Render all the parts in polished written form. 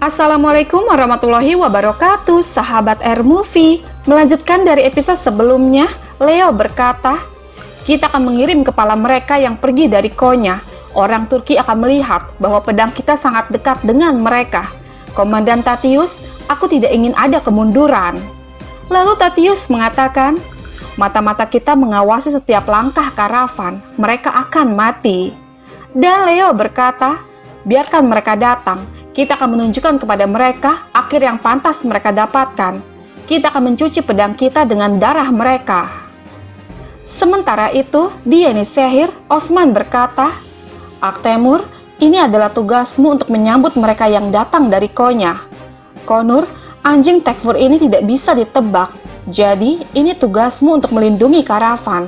Assalamualaikum warahmatullahi wabarakatuh, sahabat Air Movie. Melanjutkan dari episode sebelumnya, Leo berkata, kita akan mengirim kepala mereka yang pergi dari Konya. Orang Turki akan melihat bahwa pedang kita sangat dekat dengan mereka. Komandan Tatius, aku tidak ingin ada kemunduran. Lalu Tatius mengatakan, mata-mata kita mengawasi setiap langkah karavan, mereka akan mati. Dan Leo berkata, biarkan mereka datang. Kita akan menunjukkan kepada mereka akhir yang pantas mereka dapatkan. Kita akan mencuci pedang kita dengan darah mereka. Sementara itu, di Yenisehir, Osman berkata, Aktemur, ini adalah tugasmu untuk menyambut mereka yang datang dari Konya. Konur, anjing Tekfur ini tidak bisa ditebak. Jadi, ini tugasmu untuk melindungi karavan.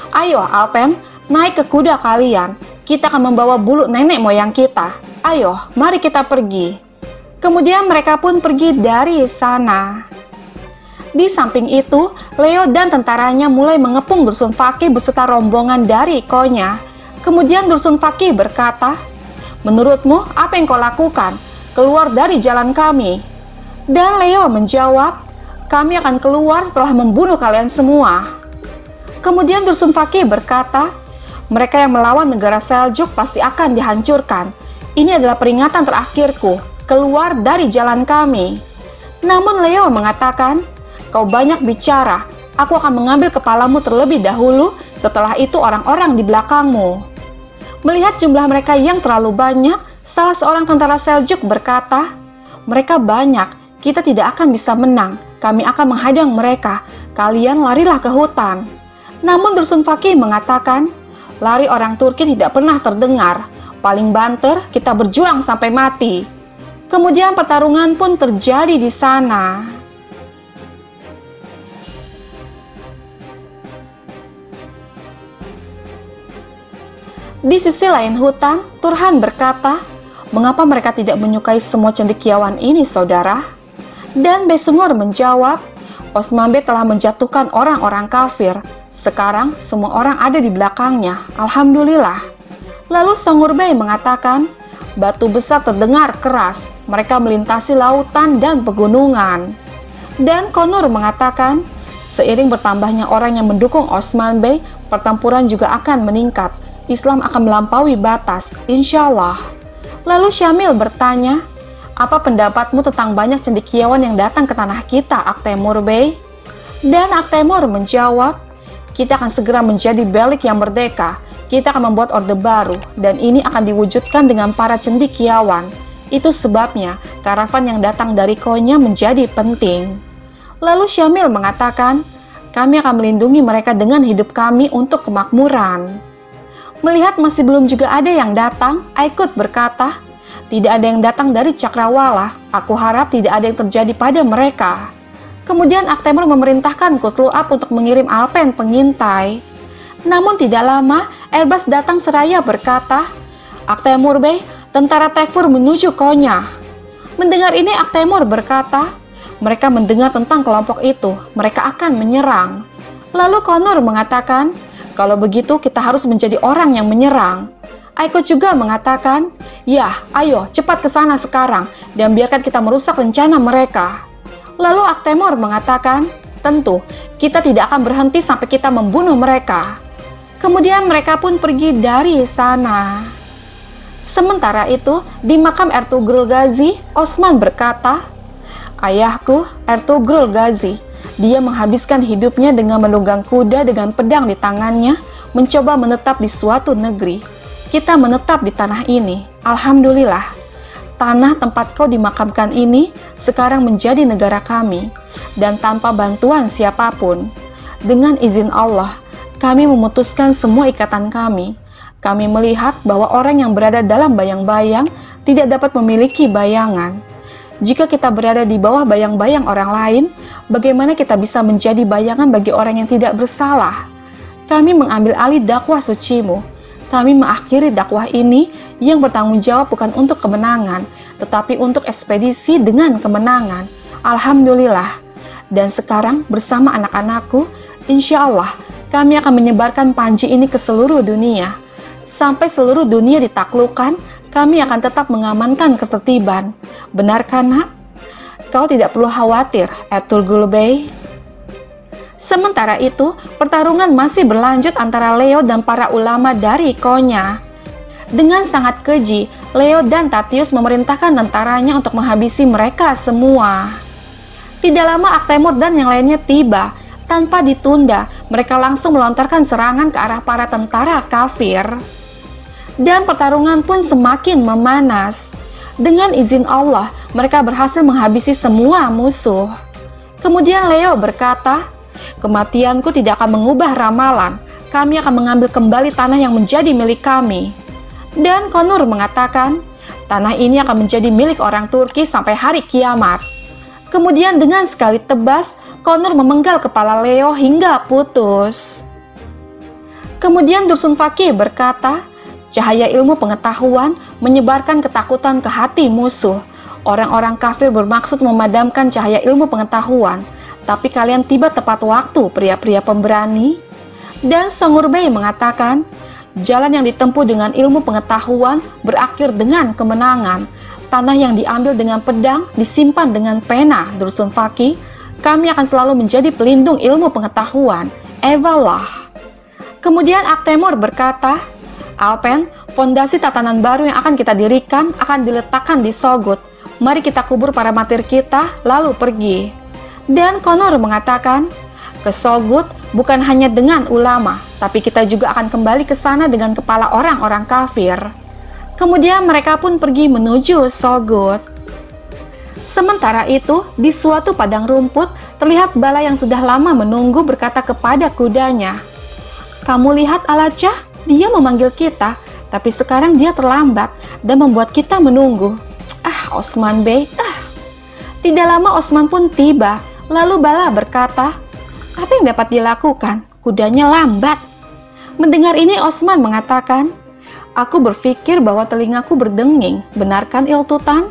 Ayo, Alpen, naik ke kuda kalian. Kita akan membawa bulu nenek moyang kita. Ayo, mari kita pergi. Kemudian mereka pun pergi dari sana. Di samping itu, Leo dan tentaranya mulai mengepung Dursun Fakih beserta rombongan dari Konya. Kemudian Dursun Fakih berkata, menurutmu apa yang kau lakukan? Keluar dari jalan kami. Dan Leo menjawab, kami akan keluar setelah membunuh kalian semua. Kemudian Dursun Fakih berkata, mereka yang melawan negara Seljuk pasti akan dihancurkan. Ini adalah peringatan terakhirku, keluar dari jalan kami. Namun Leo mengatakan, kau banyak bicara, aku akan mengambil kepalamu terlebih dahulu, setelah itu orang-orang di belakangmu. Melihat jumlah mereka yang terlalu banyak, salah seorang tentara Seljuk berkata, mereka banyak, kita tidak akan bisa menang, kami akan menghadang mereka, kalian larilah ke hutan. Namun Dursun Fakih mengatakan, lari orang Turki tidak pernah terdengar. Paling banter, kita berjuang sampai mati. Kemudian pertarungan pun terjadi di sana. Di sisi lain hutan, Turhan berkata, mengapa mereka tidak menyukai semua cendekiawan ini, saudara? Dan Besungur menjawab, Osman Bey telah menjatuhkan orang-orang kafir. Sekarang semua orang ada di belakangnya, alhamdulillah. Lalu Songurbay mengatakan, batu besar terdengar keras, mereka melintasi lautan dan pegunungan. Dan Konur mengatakan, seiring bertambahnya orang yang mendukung Osman Bey, pertempuran juga akan meningkat. Islam akan melampaui batas, insya Allah. Lalu Syamil bertanya, apa pendapatmu tentang banyak cendekiawan yang datang ke tanah kita, Aktemur Bey? Dan Aktemur menjawab, kita akan segera menjadi Belik yang merdeka. Kita akan membuat orde baru, dan ini akan diwujudkan dengan para cendekiawan. Itu sebabnya, karavan yang datang dari Konya menjadi penting. Lalu Syamil mengatakan, kami akan melindungi mereka dengan hidup kami untuk kemakmuran. Melihat masih belum juga ada yang datang, Aikut berkata, tidak ada yang datang dari Cakrawala, aku harap tidak ada yang terjadi pada mereka. Kemudian Aktemur memerintahkan Kutluap untuk mengirim Alpen pengintai. Namun tidak lama, Elbas datang seraya berkata, Aktemur Bey, tentara Tekfur menuju Konya. Mendengar ini Aktemur berkata, mereka mendengar tentang kelompok itu, mereka akan menyerang. Lalu Konur mengatakan, kalau begitu kita harus menjadi orang yang menyerang. Aikut juga mengatakan, ya, ayo cepat ke sana sekarang, dan biarkan kita merusak rencana mereka. Lalu Aktemur mengatakan, tentu, kita tidak akan berhenti sampai kita membunuh mereka. Kemudian mereka pun pergi dari sana. Sementara itu, di makam Ertugrul Gazi, Osman berkata, ayahku, Ertugrul Gazi, dia menghabiskan hidupnya dengan menunggang kuda dengan pedang di tangannya, mencoba menetap di suatu negeri. Kita menetap di tanah ini, alhamdulillah. Tanah tempat kau dimakamkan ini sekarang menjadi negara kami, dan tanpa bantuan siapapun. Dengan izin Allah, kami memutuskan semua ikatan kami. Kami melihat bahwa orang yang berada dalam bayang-bayang tidak dapat memiliki bayangan. Jika kita berada di bawah bayang-bayang orang lain, bagaimana kita bisa menjadi bayangan bagi orang yang tidak bersalah? Kami mengambil alih dakwah sucimu. Kami mengakhiri dakwah ini yang bertanggung jawab bukan untuk kemenangan, tetapi untuk ekspedisi dengan kemenangan. Alhamdulillah. Dan sekarang bersama anak-anakku, insya Allah, kami akan menyebarkan panji ini ke seluruh dunia. Sampai seluruh dunia ditaklukkan, kami akan tetap mengamankan ketertiban. Benarkah, nak? Kau tidak perlu khawatir, Ertugrul Bey. Sementara itu, pertarungan masih berlanjut antara Leo dan para ulama dari Konya. Dengan sangat keji, Leo dan Tatius memerintahkan tentaranya untuk menghabisi mereka semua. Tidak lama Aktemur dan yang lainnya tiba. Tanpa ditunda, mereka langsung melontarkan serangan ke arah para tentara kafir. Dan pertarungan pun semakin memanas. Dengan izin Allah, mereka berhasil menghabisi semua musuh. Kemudian Leo berkata, "Kematianku tidak akan mengubah ramalan. Kami akan mengambil kembali tanah yang menjadi milik kami." Dan Konur mengatakan, "Tanah ini akan menjadi milik orang Turki sampai hari kiamat." Kemudian dengan sekali tebas, Konur memenggal kepala Leo hingga putus. Kemudian Dursun Fakih berkata, "Cahaya ilmu pengetahuan menyebarkan ketakutan ke hati musuh. Orang-orang kafir bermaksud memadamkan cahaya ilmu pengetahuan, tapi kalian tiba tepat waktu, pria-pria pemberani." Dan Songurbei mengatakan, "Jalan yang ditempuh dengan ilmu pengetahuan berakhir dengan kemenangan. Tanah yang diambil dengan pedang disimpan dengan pena, Dursun Fakih. Kami akan selalu menjadi pelindung ilmu pengetahuan. Evalah." Kemudian Aktemur berkata, "Alpen, fondasi tatanan baru yang akan kita dirikan akan diletakkan di Sogut. Mari kita kubur para martir kita, lalu pergi." Dan Konor mengatakan, "Ke Sogut bukan hanya dengan ulama, tapi kita juga akan kembali ke sana dengan kepala orang-orang kafir." Kemudian mereka pun pergi menuju Sogut. Sementara itu, di suatu padang rumput, terlihat Bala yang sudah lama menunggu berkata kepada kudanya, "Kamu lihat Alaca? Dia memanggil kita, tapi sekarang dia terlambat dan membuat kita menunggu." Osman Bey, Tidak lama Osman pun tiba, lalu Bala berkata, "Apa yang dapat dilakukan? Kudanya lambat." Mendengar ini Osman mengatakan, "Aku berpikir bahwa telingaku berdenging, benarkan Iltutan?"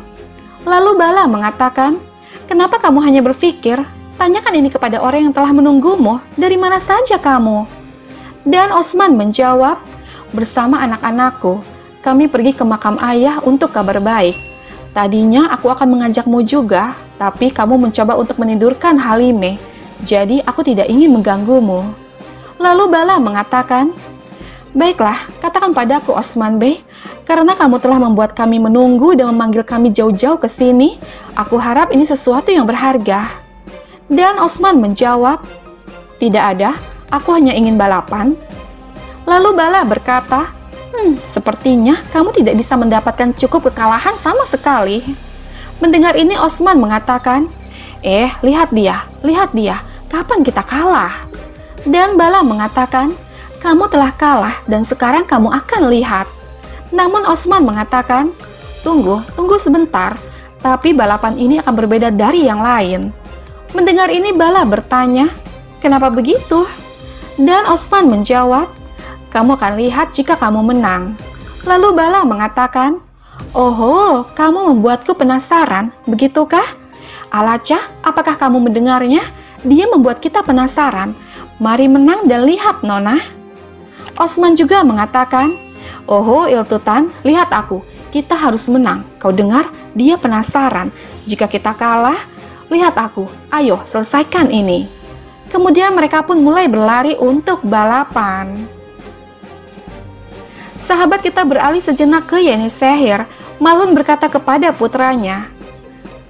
Lalu Bala mengatakan, "Kenapa kamu hanya berpikir? Tanyakan ini kepada orang yang telah menunggumu. Dari mana saja kamu?" Dan Osman menjawab, "Bersama anak-anakku, kami pergi ke makam ayah untuk kabar baik. Tadinya aku akan mengajakmu juga, tapi kamu mencoba untuk menidurkan Halime, jadi aku tidak ingin mengganggumu." Lalu Bala mengatakan, "Baiklah, katakan padaku Osman Bey, karena kamu telah membuat kami menunggu dan memanggil kami jauh-jauh ke sini, aku harap ini sesuatu yang berharga." Dan Osman menjawab, "Tidak ada, aku hanya ingin balapan." Lalu Bala berkata, "Sepertinya kamu tidak bisa mendapatkan cukup kekalahan sama sekali." Mendengar ini Osman mengatakan, lihat dia, kapan kita kalah?" Dan Bala mengatakan, "Kamu telah kalah dan sekarang kamu akan lihat." Namun Osman mengatakan, Tunggu sebentar, tapi balapan ini akan berbeda dari yang lain." Mendengar ini Bala bertanya, "Kenapa begitu?" Dan Osman menjawab, "Kamu akan lihat jika kamu menang." Lalu Bala mengatakan, "Oho, kamu membuatku penasaran, begitukah? Alaca, apakah kamu mendengarnya? Dia membuat kita penasaran. Mari menang dan lihat, Nona." Osman juga mengatakan, "Oho Iltutan, lihat aku, kita harus menang. Kau dengar, dia penasaran. Jika kita kalah, lihat aku, ayo selesaikan ini." Kemudian mereka pun mulai berlari untuk balapan. Sahabat kita beralih sejenak ke Yenisehir. Malun berkata kepada putranya,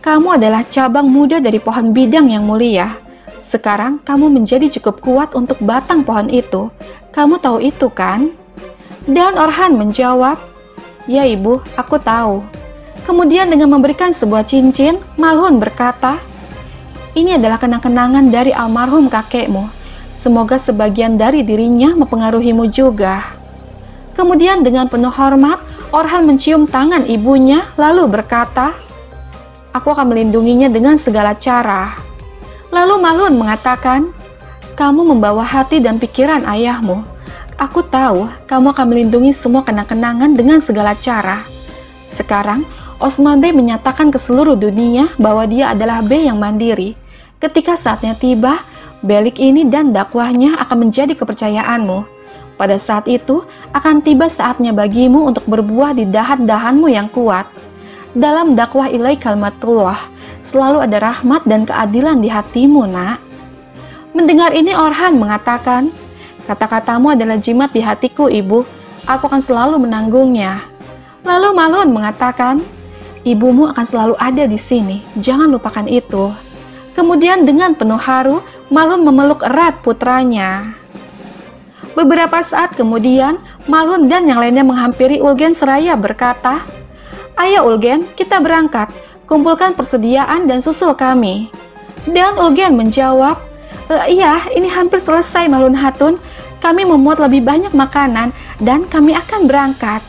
"Kamu adalah cabang muda dari pohon bidang yang mulia. Sekarang kamu menjadi cukup kuat untuk batang pohon itu. Kamu tahu itu kan?" Dan Orhan menjawab, "Ya ibu, aku tahu." Kemudian dengan memberikan sebuah cincin, Malhun berkata, "Ini adalah kenang-kenangan dari almarhum kakekmu. Semoga sebagian dari dirinya mempengaruhimu juga." Kemudian dengan penuh hormat, Orhan mencium tangan ibunya lalu berkata, "Aku akan melindunginya dengan segala cara." Lalu Malhun mengatakan, "Kamu membawa hati dan pikiran ayahmu. Aku tahu kamu akan melindungi semua kenang-kenangan dengan segala cara." Sekarang, Osman Bey menyatakan ke seluruh dunia bahwa dia adalah Bey yang mandiri. Ketika saatnya tiba, belik ini dan dakwahnya akan menjadi kepercayaanmu. Pada saat itu, akan tiba saatnya bagimu untuk berbuah di dahan-dahanmu yang kuat. Dalam dakwah ilai kalimatullah, selalu ada rahmat dan keadilan di hatimu, nak. Mendengar ini Orhan mengatakan, kata-katamu adalah jimat di hatiku, ibu. Aku akan selalu menanggungnya. Lalu Malun mengatakan, ibumu akan selalu ada di sini. Jangan lupakan itu. Kemudian dengan penuh haru, Malun memeluk erat putranya. Beberapa saat kemudian, Malun dan yang lainnya menghampiri Ulgen seraya berkata, ayo Ulgen, kita berangkat. Kumpulkan persediaan dan susul kami. Dan Ulgen menjawab, iya, ini hampir selesai Malun Hatun. Kami memuat lebih banyak makanan dan kami akan berangkat.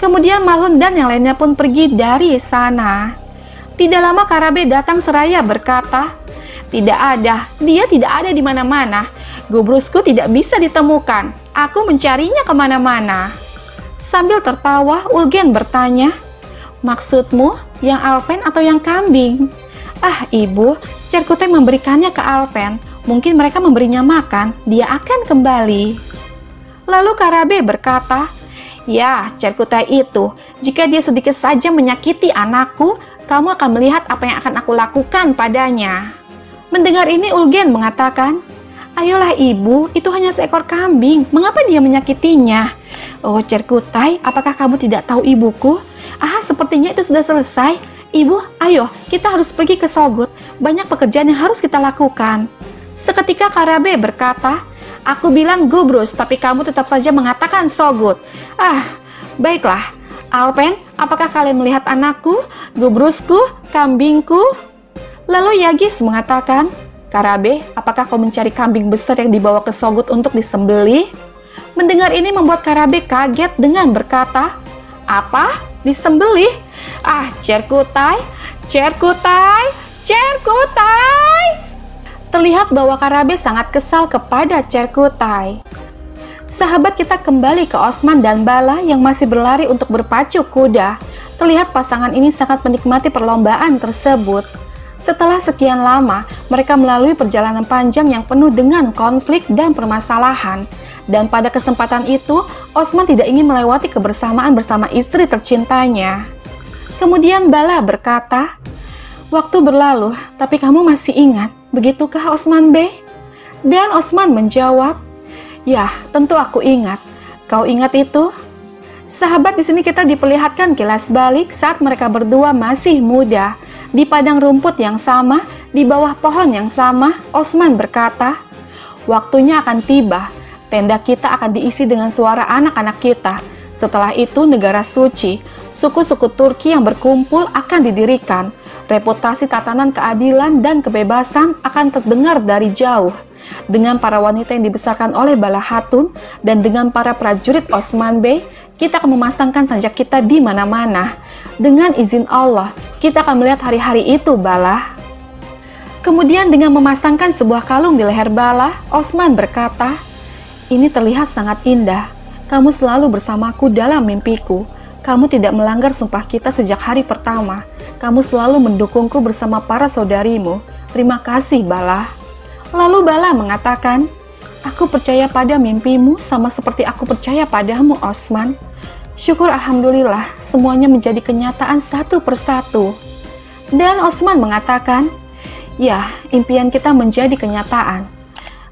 Kemudian Malun dan yang lainnya pun pergi dari sana. Tidak lama Karabe datang seraya berkata, tidak ada, dia tidak ada di mana-mana. Gubrusku tidak bisa ditemukan. Aku mencarinya kemana-mana. Sambil tertawa, Ulgen bertanya, maksudmu yang Alpen atau yang kambing? Ah ibu, Cerkutai memberikannya ke Alpen. Mungkin mereka memberinya makan, dia akan kembali. Lalu Karabe berkata, ya Cerkutai itu, jika dia sedikit saja menyakiti anakku, kamu akan melihat apa yang akan aku lakukan padanya. Mendengar ini Ulgen mengatakan, ayolah ibu, itu hanya seekor kambing, mengapa dia menyakitinya? Oh Cerkutai, apakah kamu tidak tahu ibuku? Ah, sepertinya itu sudah selesai. Ibu, ayo, kita harus pergi ke Sogut. Banyak pekerjaan yang harus kita lakukan. Seketika Karabe berkata, aku bilang Gubrus, tapi kamu tetap saja mengatakan Sogut. Ah, baiklah. Alpen, apakah kalian melihat anakku, Gubrusku, kambingku? Lalu Yagis mengatakan, Karabe, apakah kau mencari kambing besar yang dibawa ke Sogut untuk disembelih? Mendengar ini membuat Karabe kaget dengan berkata, apa? Disembelih? Ah, Cerkutai, Cerkutai, Cerkutai. Terlihat bahwa Karabe sangat kesal kepada Cerkutai. Sahabat kita kembali ke Osman dan Bala yang masih berlari untuk berpacu kuda. Terlihat pasangan ini sangat menikmati perlombaan tersebut. Setelah sekian lama, mereka melalui perjalanan panjang yang penuh dengan konflik dan permasalahan. Dan pada kesempatan itu, Osman tidak ingin melewati kebersamaan bersama istri tercintanya. Kemudian Bala berkata, waktu berlalu, tapi kamu masih ingat, begitukah Osman Bey? Dan Osman menjawab, ya, tentu aku ingat. Kau ingat itu? Sahabat, di sini kita diperlihatkan kilas balik saat mereka berdua masih muda. Di padang rumput yang sama, di bawah pohon yang sama, Osman berkata, waktunya akan tiba. Tenda kita akan diisi dengan suara anak-anak kita. Setelah itu negara suci, suku-suku Turki yang berkumpul akan didirikan. Reputasi tatanan keadilan dan kebebasan akan terdengar dari jauh. Dengan para wanita yang dibesarkan oleh Bala Hatun dan dengan para prajurit Osman Bey, kita akan memasangkan sanjak kita di mana-mana. Dengan izin Allah, kita akan melihat hari-hari itu, Bala. Kemudian dengan memasangkan sebuah kalung di leher Bala, Osman berkata, ini terlihat sangat indah. Kamu selalu bersamaku dalam mimpiku. Kamu tidak melanggar sumpah kita sejak hari pertama. Kamu selalu mendukungku bersama para saudarimu. Terima kasih, Bala. Lalu Bala mengatakan, aku percaya pada mimpimu sama seperti aku percaya padamu, Osman. Syukur Alhamdulillah, semuanya menjadi kenyataan satu persatu. Dan Osman mengatakan, ya, impian kita menjadi kenyataan.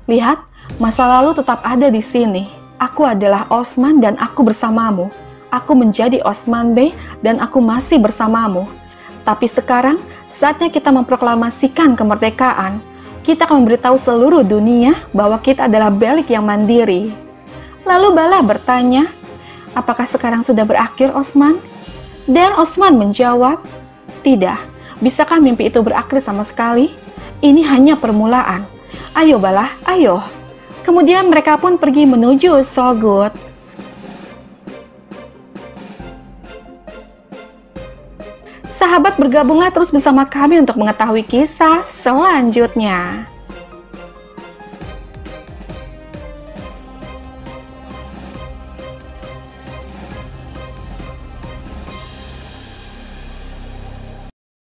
Lihat, masa lalu tetap ada di sini. Aku adalah Osman dan aku bersamamu. Aku menjadi Osman Bey dan aku masih bersamamu. Tapi sekarang, saatnya kita memproklamasikan kemerdekaan. Kita akan memberitahu seluruh dunia bahwa kita adalah Belik yang mandiri. Lalu Bala bertanya, apakah sekarang sudah berakhir, Osman? Dan Osman menjawab, tidak. Bisakah mimpi itu berakhir sama sekali? Ini hanya permulaan. Ayo Bala, ayo. Kemudian mereka pun pergi menuju Sogut. Sahabat, bergabunglah terus bersama kami untuk mengetahui kisah selanjutnya.